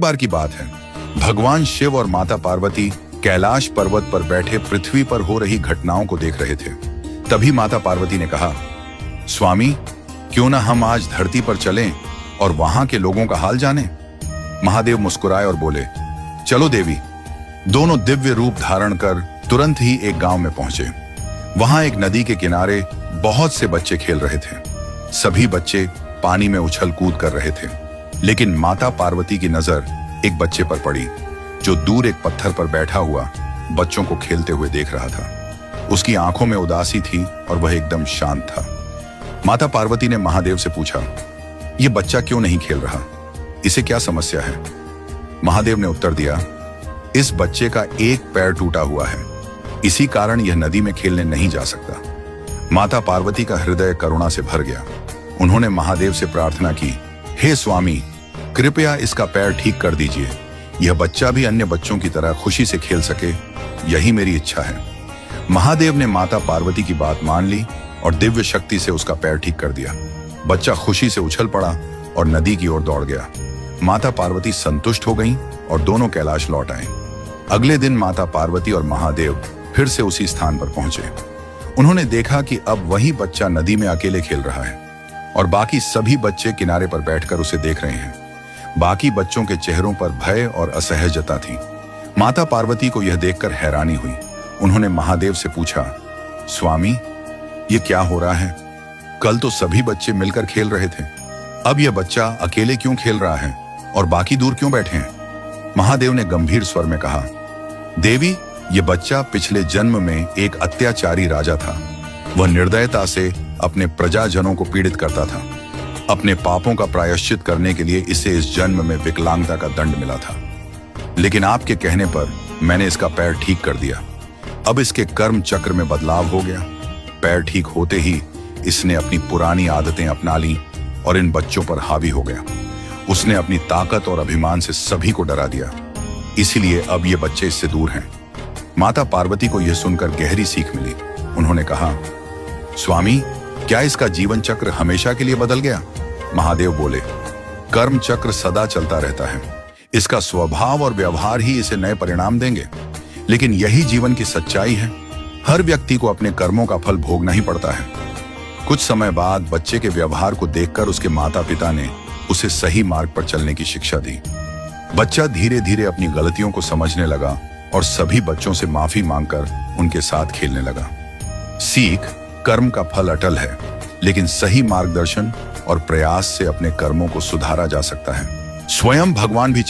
बार की बात है, भगवान शिव और माता पार्वती कैलाश पर्वत पर बैठे पृथ्वी पर हो रही घटनाओं को देख रहे थे। तभी माता पार्वती ने कहा, स्वामी, क्यों ना हम आज धरती पर चलें और वहां के लोगों का हाल जानें। महादेव मुस्कुराए और बोले, चलो देवी। दोनों दिव्य रूप धारण कर तुरंत ही एक गांव में पहुंचे। वहां एक नदी के किनारे बहुत से बच्चे खेल रहे थे। सभी बच्चे पानी में उछल कूद कर रहे थे, लेकिन माता पार्वती की नजर एक बच्चे पर पड़ी जो दूर एक पत्थर पर बैठा हुआ बच्चों को खेलते हुए देख रहा था। उसकी आंखों में उदासी थी और वह एकदम शांत था। माता पार्वती ने महादेव से पूछा, यह बच्चा क्यों नहीं खेल रहा? इसे क्या समस्या है? महादेव ने उत्तर दिया, इस बच्चे का एक पैर टूटा हुआ है, इसी कारण यह नदी में खेलने नहीं जा सकता। माता पार्वती का हृदय करुणा से भर गया। उन्होंने महादेव से प्रार्थना की, हे स्वामी, कृपया इसका पैर ठीक कर दीजिए। यह बच्चा भी अन्य बच्चों की तरह खुशी से खेल सके, यही मेरी इच्छा है। महादेव ने माता पार्वती की बात मान ली और दिव्य शक्ति से उसका पैर ठीक कर दिया। बच्चा खुशी से उछल पड़ा और नदी की ओर दौड़ गया। माता पार्वती संतुष्ट हो गईं और दोनों कैलाश लौट आए। अगले दिन माता पार्वती और महादेव फिर से उसी स्थान पर पहुंचे। उन्होंने देखा कि अब वही बच्चा नदी में अकेले खेल रहा है और बाकी सभी बच्चे किनारे पर बैठकर उसे देख रहे हैं। बाकी बच्चों के चेहरों पर भय और असहजता थी। माता पार्वती को यह देखकर हैरानी हुई। उन्होंने महादेव से पूछा, स्वामी, ये क्या हो रहा है? कल तो सभी बच्चे मिलकर खेल रहे थे, अब यह बच्चा अकेले क्यों खेल रहा है और बाकी दूर क्यों बैठे हैं? महादेव ने गंभीर स्वर में कहा, देवी, यह बच्चा पिछले जन्म में एक अत्याचारी राजा था। वह निर्दयता से अपने प्रजाजनों को पीड़ित करता था। अपने पापों का प्रायश्चित करने के लिए इसे इस जन्म में विकलांगता का दंड मिला था, लेकिन आपके कहने पर मैंने इसका पैर ठीक कर दिया। अब इसके कर्म चक्र में बदलाव हो गया। पैर ठीक होते ही इसने अपनी पुरानी आदतें अपना ली और इन बच्चों पर हावी हो गया। उसने अपनी ताकत और अभिमान से सभी को डरा दिया, इसीलिए अब ये बच्चे इससे दूर हैं। माता पार्वती को यह सुनकर गहरी सीख मिली। उन्होंने कहा, स्वामी, क्या इसका जीवन चक्र हमेशा के लिए बदल गया? महादेव बोले, कर्म चक्र सदा चलता रहता है। इसका स्वभाव और व्यवहार ही इसे नए परिणाम देंगे, लेकिन यही जीवन की सच्चाई है। हर व्यक्ति को अपने कर्मों का फल भोगना ही पड़ता है। कुछ समय बाद बच्चे के व्यवहार को देखकर उसके माता पिता ने उसे सही मार्ग पर चलने की शिक्षा दी। बच्चा धीरे धीरे अपनी गलतियों को समझने लगा और सभी बच्चों से माफी मांगकर उनके साथ खेलने लगा। सीख, कर्म का फल अटल है, लेकिन सही मार्गदर्शन और प्रयास से अपने कर्मों को सुधारा जा सकता है। स्वयं भगवान भी